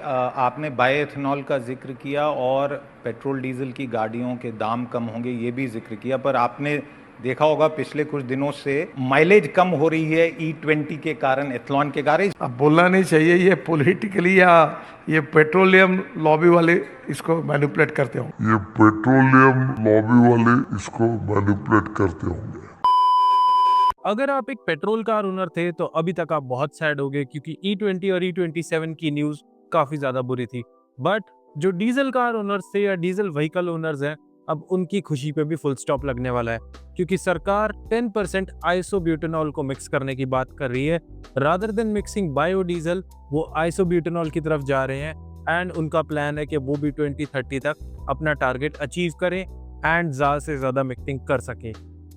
आपने बायोएथेनॉल का जिक्र किया और पेट्रोल डीजल की गाड़ियों के दाम कम होंगे ये भी जिक्र किया, पर आपने देखा होगा पिछले कुछ दिनों से माइलेज कम हो रही है E20 के कारण, एथलॉन के कारण। अब बोलना नहीं चाहिए, ये पॉलिटिकली या ये पेट्रोलियम लॉबी वाले इसको मैनिपुलेट करते होंगे। ये पेट्रोलियम लॉबी वाले इसको मैनिपुलेट करते होंगे। अगर आप एक पेट्रोल कार ओनर थे तो अभी तक आप बहुत सैड हो गए, क्योंकि E20 और E27 की न्यूज काफी ज्यादा बुरी थी। बट जो डीजल कार ओनर्स थे या डीजल व्हीकल ओनर्स हैं, अब उनकी खुशी पे भी फुल स्टॉप लगने वाला है, क्योंकि सरकार 10% आइसोब्यूटेनॉल को मिक्स करने की बात कर रही है। रादर देन मिक्सिंग बायोडीजल, वो आइसोब्यूटेनॉल की तरफ जा रहे हैं एंड उनका प्लान है कि वो भी 2030 तक अपना टारगेट अचीव करें एंड ज्यादा से ज्यादा मिक्सिंग कर सके।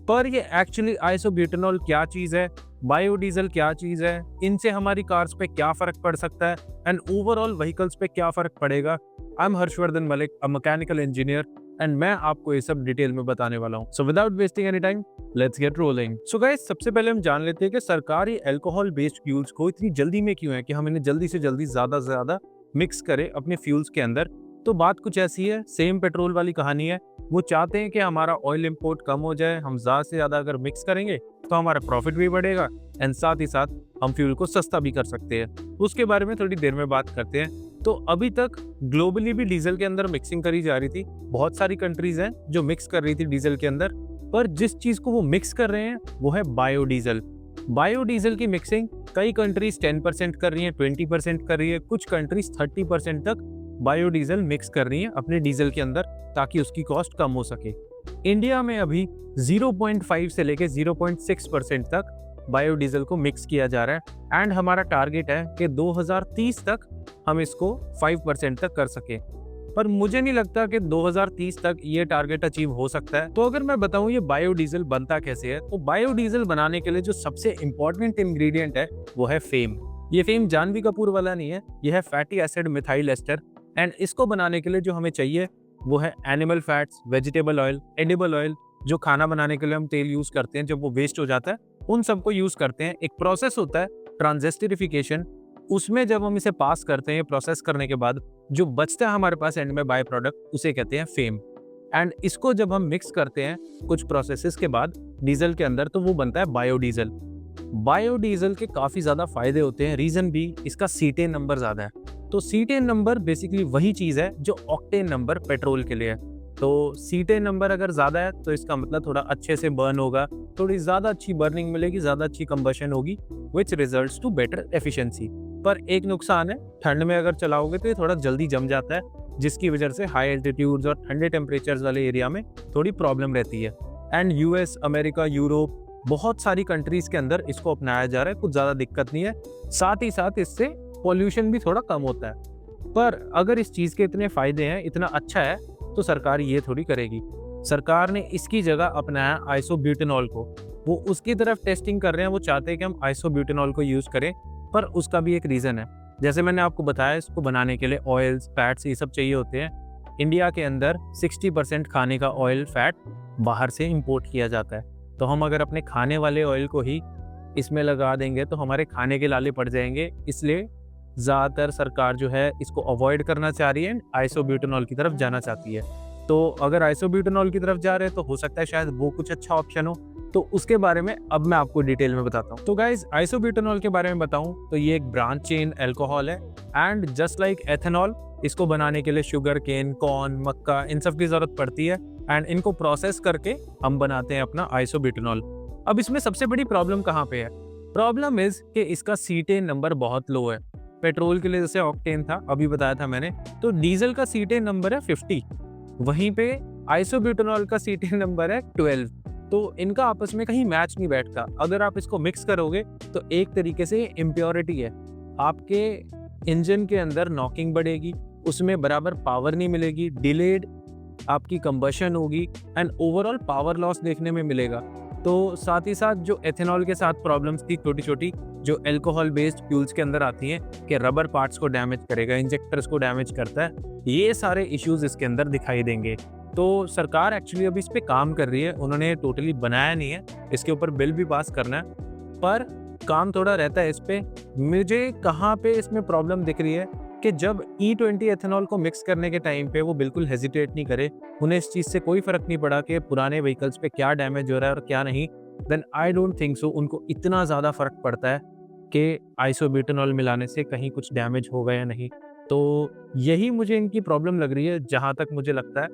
पर ये एक्चुअली आइसोब्यूटेनॉल क्या चीज़ है, बायोडीजल क्या चीज़ है, इनसे हमारी कार्स पे क्या फ़र्क पड़ सकता है एंड ओवरऑल व्हीकल्स पे क्या फ़र्क पड़ेगा। I am Harshvardhan Malik, a mechanical engineer, and मैं आपको ये सब डिटेल में बताने वाला हूँ। So without wasting any time, let's get rolling. So guys, सबसे पहले हम जान लेते हैं कि सरकार ये अल्कोहल बेस्ड फ्यूल्स को इतनी जल्दी में क्यों है कि हम इन्हें जल्दी से जल्दी ज़्यादा मिक्स करें अपने फ्यूल्स के अंदर। तो बात कुछ ऐसी है, सेम पेट्रोल वाली कहानी है। वो चाहते हैं कि हमारा ऑयल इंपोर्ट कम हो जाए, हम ज़्यादा से ज़्यादा अगर मिक्स करेंगे तो हमारा प्रॉफिट भी बढ़ेगा एंड साथ ही साथ हम फ्यूल को सस्ता भी कर सकते हैं। उसके बारे में थोड़ी देर में बात करते हैं। तो अभी तक ग्लोबली भी डीजल के अंदर मिक्सिंग करी जा रही थी, बहुत सारी कंट्रीज हैं जो मिक्स कर रही थी डीजल के अंदर, पर जिस चीज़ को वो मिक्स कर रहे हैं वो है बायोडीजल। बायोडीजल की मिक्सिंग कई कंट्रीज 10% कर रही है, 20% कर रही है, कुछ कंट्रीज 30% तक बायोडीजल मिक्स कर रही है अपने डीजल के अंदर, ताकि उसकी कॉस्ट कम हो सके। इंडिया में अभी 0.5 से लेके 0.6% तक बायोडीजल को मिक्स किया जा रहा है एंड हमारा टारगेट है कि 2030 तक हम इसको 5% तक कर सके। पर मुझे नहीं लगता कि 2030 तक ये टारगेट अचीव हो सकता है। तो अगर मैं बताऊं ये बायोडीजल बनता कैसे है, तो बायोडीजल बनाने के लिए जो सबसे इंपॉर्टेंट इंग्रेडिएंट है वो है फेम। ये फेम जानवी कपूर वाला नहीं है, यह है fatty acid methyl ester and इसको बनाने के लिए जो हमें चाहिए वो है animal fats, vegetable oil, edible oil, जो खाना बनाने के लिए हम तेल यूज करते हैं, जब वो वेस्ट हो जाता है उन सबको यूज करते हैं। एक प्रोसेस होता है ट्रांजिस्टरिफिकेशन, उसमें जब हम इसे पास करते हैं प्रोसेस करने के बाद जो बचता है हमारे पास एंड में बाय प्रोडक्ट, उसे कहते हैं फेम। एंड इसको जब हम मिक्स करते हैं कुछ प्रोसेसेस के बाद डीजल के अंदर, तो वो बनता है बायोडीजल। बायोडीजल के काफ़ी ज़्यादा फायदे होते हैं, रीज़न भी इसका सीटेन नंबर ज़्यादा है। तो सीटेन नंबर बेसिकली वही चीज़ है जो ऑक्टेन नंबर पेट्रोल के लिए है। तो सीटेन नंबर अगर ज़्यादा है तो इसका मतलब थोड़ा अच्छे से बर्न होगा, थोड़ी ज़्यादा अच्छी बर्निंग मिलेगी, ज़्यादा अच्छी कंबशन होगी, which results to better efficiency. पर एक नुकसान है, ठंड में अगर चलाओगे तो ये थोड़ा जल्दी जम जाता है, जिसकी वजह से हाई एल्टीट्यूड्स और ठंडे टेम्परेचर्स वाले एरिया में थोड़ी प्रॉब्लम रहती है। एंड यूएस, अमेरिका, यूरोप, बहुत सारी कंट्रीज के अंदर इसको अपनाया जा रहा है, कुछ ज़्यादा दिक्कत नहीं है। साथ ही साथ इससे पॉल्यूशन भी थोड़ा कम होता है। पर अगर इस चीज़ के इतने फ़ायदे हैं, इतना अच्छा है, तो सरकार ये थोड़ी करेगी। सरकार ने इसकी जगह अपनाया आइसोब्यूटेनॉल को, वो उसकी तरफ टेस्टिंग कर रहे हैं। वो चाहते हैं कि हम आइसोब्यूटेनॉल को यूज़ करें, पर उसका भी एक रीज़न है। जैसे मैंने आपको बताया, इसको बनाने के लिए ऑयल्स, फैट्स, ये सब चाहिए होते हैं। इंडिया के अंदर 60% खाने का ऑयल फैट बाहर से इम्पोर्ट किया जाता है। तो हम अगर अपने खाने वाले ऑयल को ही इसमें लगा देंगे तो हमारे खाने के लाले पड़ जाएंगे। इसलिए ज़्यादातर सरकार जो है इसको अवॉइड करना चाह रही है, आइसोब्यूटेनॉल की तरफ जाना चाहती है। तो अगर आइसोब्यूटेनॉल की तरफ जा रहे हैं तो हो सकता है शायद वो कुछ अच्छा ऑप्शन हो, तो उसके बारे में अब मैं आपको डिटेल में बताता हूँ। तो गाइज, आइसोब्यूटेनॉल के बारे में बताऊँ तो ये एक ब्रांच चेन अल्कोहल है एंड जस्ट लाइक एथेनॉल, इसको बनाने के लिए शुगर केन, कॉर्न, मक्का, इन सब की जरूरत पड़ती है एंड इनको प्रोसेस करके हम बनाते हैं अपना आइसोब्यूटेनॉल। अब इसमें सबसे बड़ी प्रॉब्लम कहाँ पे है? प्रॉब्लम इज कि इसका सीटेन नंबर बहुत लो है। पेट्रोल के लिए जैसे ऑक्टेन था, अभी बताया था मैंने, तो डीजल का सीटेन नंबर है 50, वहीं पे आइसोब्यूटेनॉल का सीटेन नंबर है 12। तो इनका आपस में कहीं मैच नहीं बैठता। अगर आप इसको मिक्स करोगे तो एक तरीके से इम्प्योरिटी है, आपके इंजन के अंदर नॉकिंग बढ़ेगी, उसमें बराबर पावर नहीं मिलेगी, डिलेड आपकी कंबशन होगी एंड ओवरऑल पावर लॉस देखने में मिलेगा। तो साथ ही साथ जो एथेनॉल के साथ प्रॉब्लम्स थी छोटी छोटी, जो अल्कोहल बेस्ड फ्यूल्स के अंदर आती हैं कि रबर पार्ट्स को डैमेज करेगा, इंजेक्टर्स को डैमेज करता है, ये सारे इश्यूज इसके अंदर दिखाई देंगे। तो सरकार एक्चुअली अभी इस पे काम कर रही है, उन्होंने टोटली बनाया नहीं है, इसके ऊपर बिल भी पास करना है, पर काम थोड़ा रहता है इस पे। मुझे कहाँ पे इसमें प्रॉब्लम दिख रही है कि जब E20 एथेनॉल को मिक्स करने के टाइम पे वो बिल्कुल हेजिटेट नहीं करे, उन्हें इस चीज़ से कोई फ़र्क नहीं पड़ा कि पुराने व्हीकल्स पे क्या डैमेज हो रहा है और क्या नहीं, then I don't think so उनको इतना ज़्यादा फ़र्क पड़ता है कि आइसोब्यूटेनॉल मिलाने से कहीं कुछ डैमेज होगा या नहीं। तो यही मुझे इनकी प्रॉब्लम लग रही है जहाँ तक मुझे लगता है।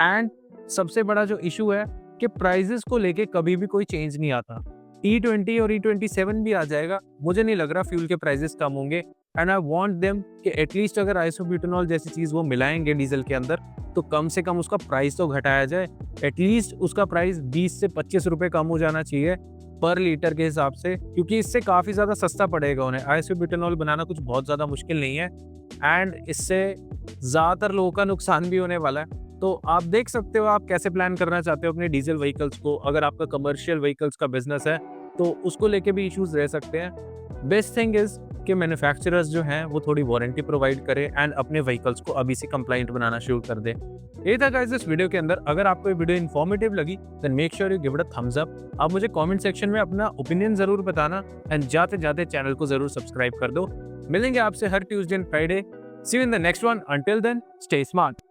एंड सबसे बड़ा जो इशू है कि प्राइजेस को लेके कभी भी कोई चेंज नहीं आता। E20 और E27 भी आ जाएगा, मुझे नहीं लग रहा फ्यूल के प्राइजेस कम होंगे। एंड आई वांट देम कि एटलीस्ट अगर आइसोब्यूटेनॉल जैसी चीज़ वो मिलाएंगे डीजल के अंदर तो कम से कम उसका प्राइस तो घटाया जाए। एटलीस्ट उसका प्राइस 20 से 25 रुपये कम हो जाना चाहिए पर लीटर के हिसाब से, क्योंकि इससे काफ़ी ज़्यादा सस्ता पड़ेगा उन्हें। आइसोब्यूटेनॉल बनाना कुछ बहुत ज़्यादा मुश्किल नहीं है एंड इससे ज़्यादातर लोगों का नुकसान भी होने वाला है। तो आप देख सकते हो आप कैसे प्लान करना चाहते हो अपने डीजल व्हीकल्स को। अगर आपका कमर्शियल व्हीकल्स का बिजनेस है तो उसको लेके भी इश्यूज रह सकते हैं। बेस्ट थिंग इज कि मैन्युफैक्चरर्स जो हैं वो थोड़ी वारंटी प्रोवाइड करें एंड अपने व्हीकल्स को अभी से कंप्लाइंट बनाना शुरू कर दें। ये था गाइस इस वीडियो के अंदर। अगर आपको ये वीडियो इन्फॉर्मेटिव लगी then make sure you give it a thumbs up. आप मुझे कमेंट सेक्शन में अपना ओपिनियन जरूर बताना एंड जाते जाते चैनल को जरूर सब्सक्राइब कर दो। मिलेंगे आपसे हर Tuesday and Friday. See you in the next one. Until then stay smart.